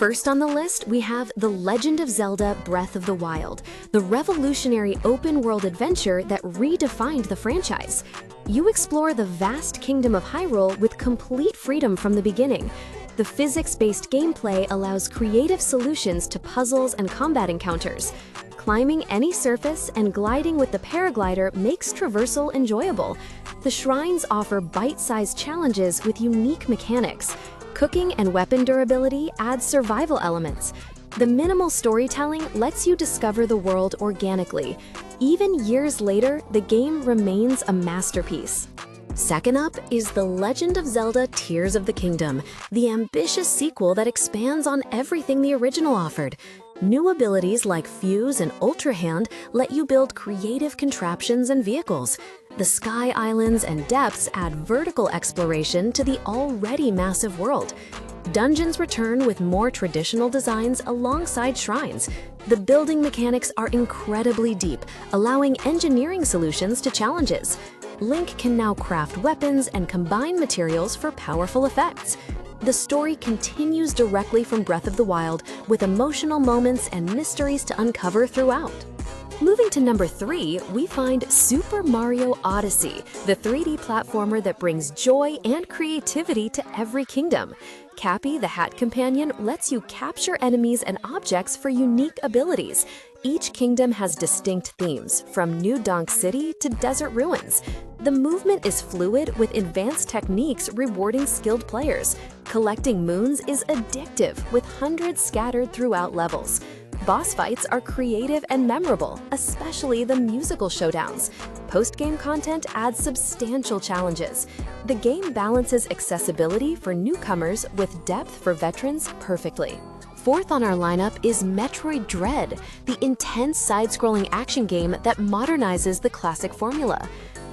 First on the list, we have The Legend of Zelda Breath of the Wild, the revolutionary open-world adventure that redefined the franchise. You explore the vast kingdom of Hyrule with complete freedom from the beginning. The physics-based gameplay allows creative solutions to puzzles and combat encounters. Climbing any surface and gliding with the paraglider makes traversal enjoyable. The shrines offer bite-sized challenges with unique mechanics. Cooking and weapon durability add survival elements. The minimal storytelling lets you discover the world organically. Even years later, the game remains a masterpiece. Second up is The Legend of Zelda Tears of the Kingdom, the ambitious sequel that expands on everything the original offered. New abilities like Fuse and Ultra Hand let you build creative contraptions and vehicles. The Sky Islands and Depths add vertical exploration to the already massive world. Dungeons return with more traditional designs alongside shrines. The building mechanics are incredibly deep, allowing engineering solutions to challenges. Link can now craft weapons and combine materials for powerful effects. The story continues directly from Breath of the Wild, with emotional moments and mysteries to uncover throughout. Moving to number 3, we find Super Mario Odyssey, the 3D platformer that brings joy and creativity to every kingdom. Cappy, the Hat Companion, lets you capture enemies and objects for unique abilities. Each kingdom has distinct themes, from New Donk City to Desert Ruins. The movement is fluid with advanced techniques rewarding skilled players. Collecting moons is addictive, with hundreds scattered throughout levels. Boss fights are creative and memorable, especially the musical showdowns. Post-game content adds substantial challenges. The game balances accessibility for newcomers with depth for veterans perfectly. Fourth on our lineup is Metroid Dread, the intense side-scrolling action game that modernizes the classic formula.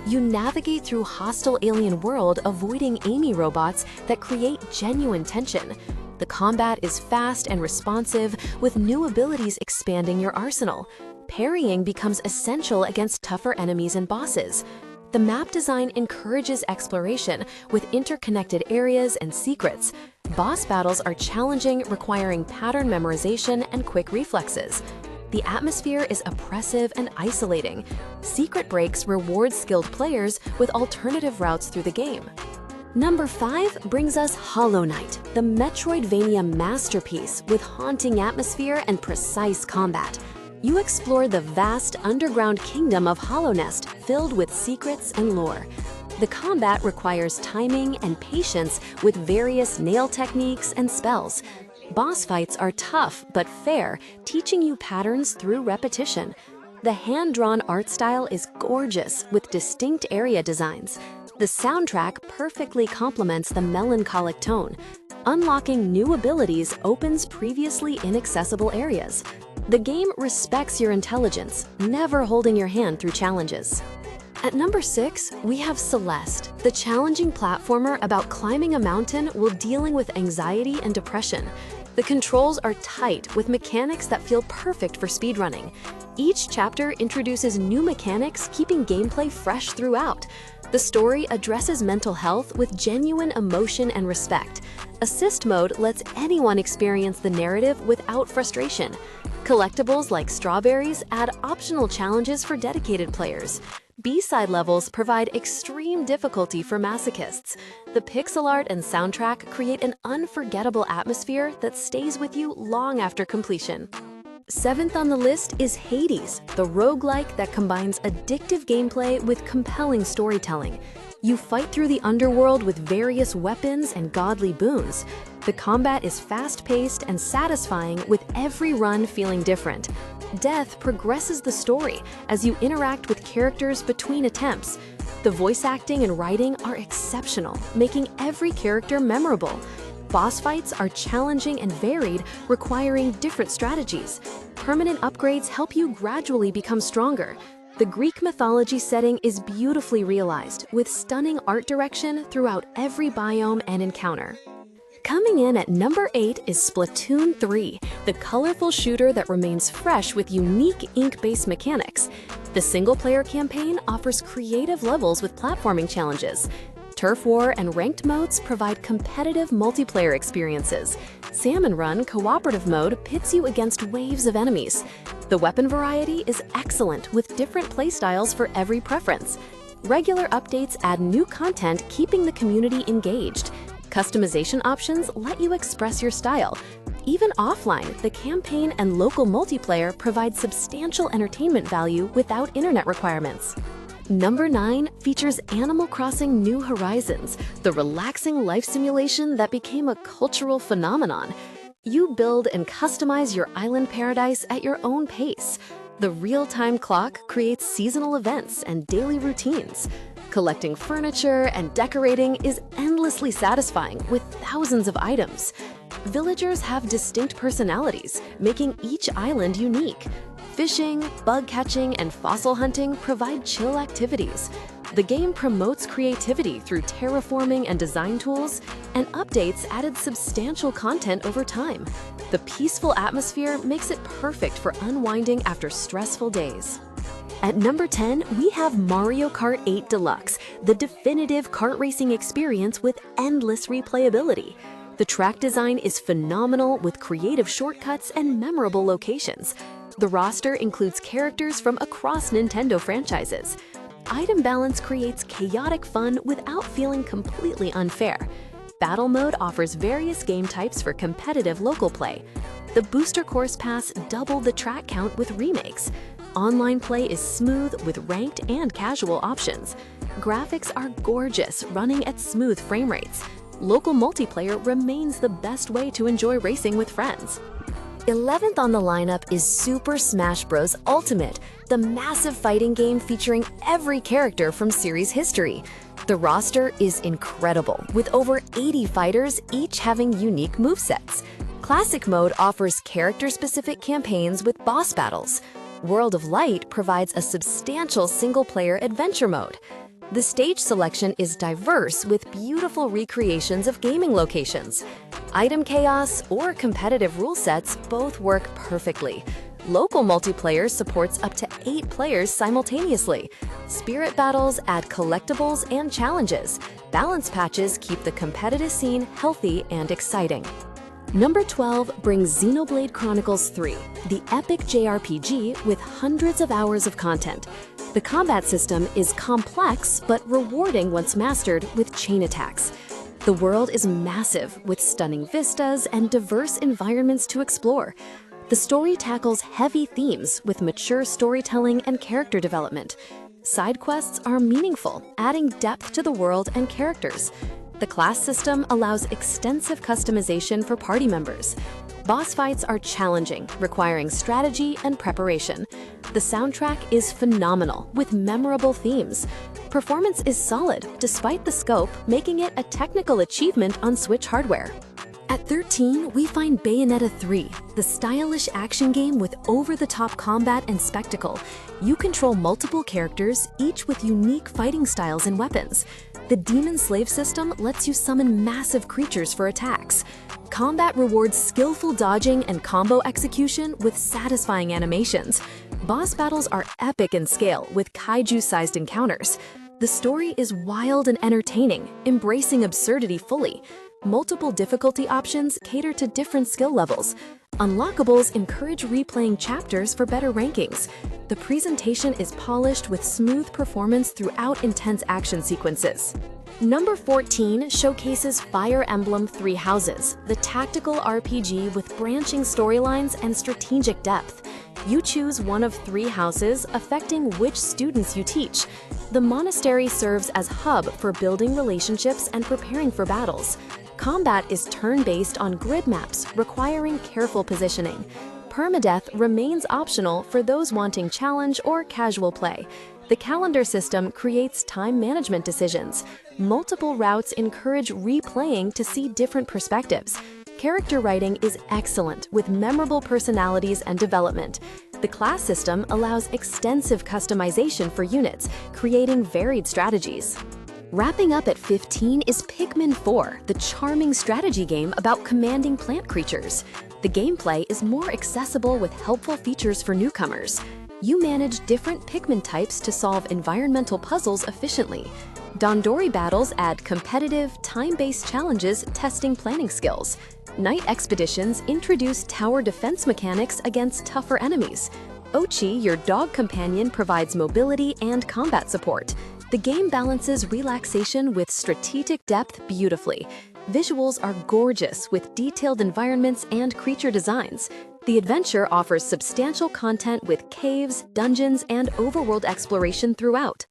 You navigate through hostile alien world, avoiding Amy robots that create genuine tension. The combat is fast and responsive, with new abilities expanding your arsenal. Parrying becomes essential against tougher enemies and bosses. The map design encourages exploration with interconnected areas and secrets. Boss battles are challenging, requiring pattern memorization and quick reflexes. The atmosphere is oppressive and isolating. Secret breaks reward skilled players with alternative routes through the game. Number 5 brings us Hollow Knight, the Metroidvania masterpiece with haunting atmosphere and precise combat. You explore the vast underground kingdom of Hollow Nest, filled with secrets and lore. The combat requires timing and patience with various nail techniques and spells. Boss fights are tough but fair, teaching you patterns through repetition. The hand-drawn art style is gorgeous with distinct area designs. The soundtrack perfectly complements the melancholic tone. Unlocking new abilities opens previously inaccessible areas. The game respects your intelligence, never holding your hand through challenges. At number 6, we have Celeste, the challenging platformer about climbing a mountain while dealing with anxiety and depression. The controls are tight with mechanics that feel perfect for speedrunning. Each chapter introduces new mechanics, keeping gameplay fresh throughout. The story addresses mental health with genuine emotion and respect. Assist mode lets anyone experience the narrative without frustration. Collectibles like strawberries add optional challenges for dedicated players. B-side levels provide extreme difficulty for masochists. The pixel art and soundtrack create an unforgettable atmosphere that stays with you long after completion. 7th on the list is Hades, the roguelike that combines addictive gameplay with compelling storytelling. You fight through the underworld with various weapons and godly boons. The combat is fast-paced and satisfying, with every run feeling different. Death progresses the story as you interact with characters between attempts. The voice acting and writing are exceptional, making every character memorable. Boss fights are challenging and varied, requiring different strategies. Permanent upgrades help you gradually become stronger. The Greek mythology setting is beautifully realized, with stunning art direction throughout every biome and encounter. Coming in at number 8 is Splatoon 3, the colorful shooter that remains fresh with unique ink-based mechanics. The single-player campaign offers creative levels with platforming challenges. Turf War and ranked modes provide competitive multiplayer experiences. Salmon Run cooperative mode pits you against waves of enemies. The weapon variety is excellent with different playstyles for every preference. Regular updates add new content, keeping the community engaged. Customization options let you express your style. Even offline, the campaign and local multiplayer provide substantial entertainment value without internet requirements. Number 9 features Animal Crossing New Horizons, the relaxing life simulation that became a cultural phenomenon. You build and customize your island paradise at your own pace. The real-time clock creates seasonal events and daily routines. Collecting furniture and decorating is endlessly satisfying with thousands of items. Villagers have distinct personalities, making each island unique. Fishing, bug catching, and fossil hunting provide chill activities. The game promotes creativity through terraforming and design tools, and updates added substantial content over time. The peaceful atmosphere makes it perfect for unwinding after stressful days. At number 10, we have Mario Kart 8 Deluxe, the definitive kart racing experience with endless replayability. The track design is phenomenal with creative shortcuts and memorable locations. The roster includes characters from across Nintendo franchises. Item balance creates chaotic fun without feeling completely unfair. Battle mode offers various game types for competitive local play. The Booster Course Pass doubled the track count with remakes. Online play is smooth with ranked and casual options. Graphics are gorgeous, running at smooth frame rates. Local multiplayer remains the best way to enjoy racing with friends. 11th on the lineup is Super Smash Bros. Ultimate, the massive fighting game featuring every character from series history. The roster is incredible, with over 80 fighters, each having unique movesets. Classic mode offers character-specific campaigns with boss battles. World of Light provides a substantial single-player adventure mode. The stage selection is diverse with beautiful recreations of gaming locations. Item chaos or competitive rule sets both work perfectly. Local multiplayer supports up to 8 players simultaneously. Spirit battles add collectibles and challenges. Balance patches keep the competitive scene healthy and exciting. Number 12 brings Xenoblade Chronicles 3, the epic JRPG with hundreds of hours of content. The combat system is complex but rewarding once mastered with chain attacks. The world is massive with stunning vistas and diverse environments to explore. The story tackles heavy themes with mature storytelling and character development. Side quests are meaningful, adding depth to the world and characters. The class system allows extensive customization for party members. Boss fights are challenging, requiring strategy and preparation. The soundtrack is phenomenal, with memorable themes. Performance is solid, despite the scope, making it a technical achievement on Switch hardware. At 13, we find Bayonetta 3, the stylish action game with over-the-top combat and spectacle. You control multiple characters, each with unique fighting styles and weapons. The Demon Slave system lets you summon massive creatures for attacks. Combat rewards skillful dodging and combo execution with satisfying animations. Boss battles are epic in scale with kaiju-sized encounters. The story is wild and entertaining, embracing absurdity fully. Multiple difficulty options cater to different skill levels. Unlockables encourage replaying chapters for better rankings. The presentation is polished with smooth performance throughout intense action sequences. Number 14 showcases Fire Emblem Three Houses, the tactical RPG with branching storylines and strategic depth. You choose one of 3 houses, affecting which students you teach. The monastery serves as hub for building relationships and preparing for battles. Combat is turn-based on grid maps, requiring careful positioning. Permadeath remains optional for those wanting challenge or casual play. The calendar system creates time management decisions. Multiple routes encourage replaying to see different perspectives. Character writing is excellent with memorable personalities and development. The class system allows extensive customization for units, creating varied strategies. Wrapping up at 15 is Pikmin 4, the charming strategy game about commanding plant creatures. The gameplay is more accessible with helpful features for newcomers. You manage different Pikmin types to solve environmental puzzles efficiently. Dandori battles add competitive, time-based challenges testing planning skills. Night expeditions introduce tower defense mechanics against tougher enemies. Ochi, your dog companion, provides mobility and combat support. The game balances relaxation with strategic depth beautifully. Visuals are gorgeous with detailed environments and creature designs. The adventure offers substantial content with caves, dungeons, and overworld exploration throughout.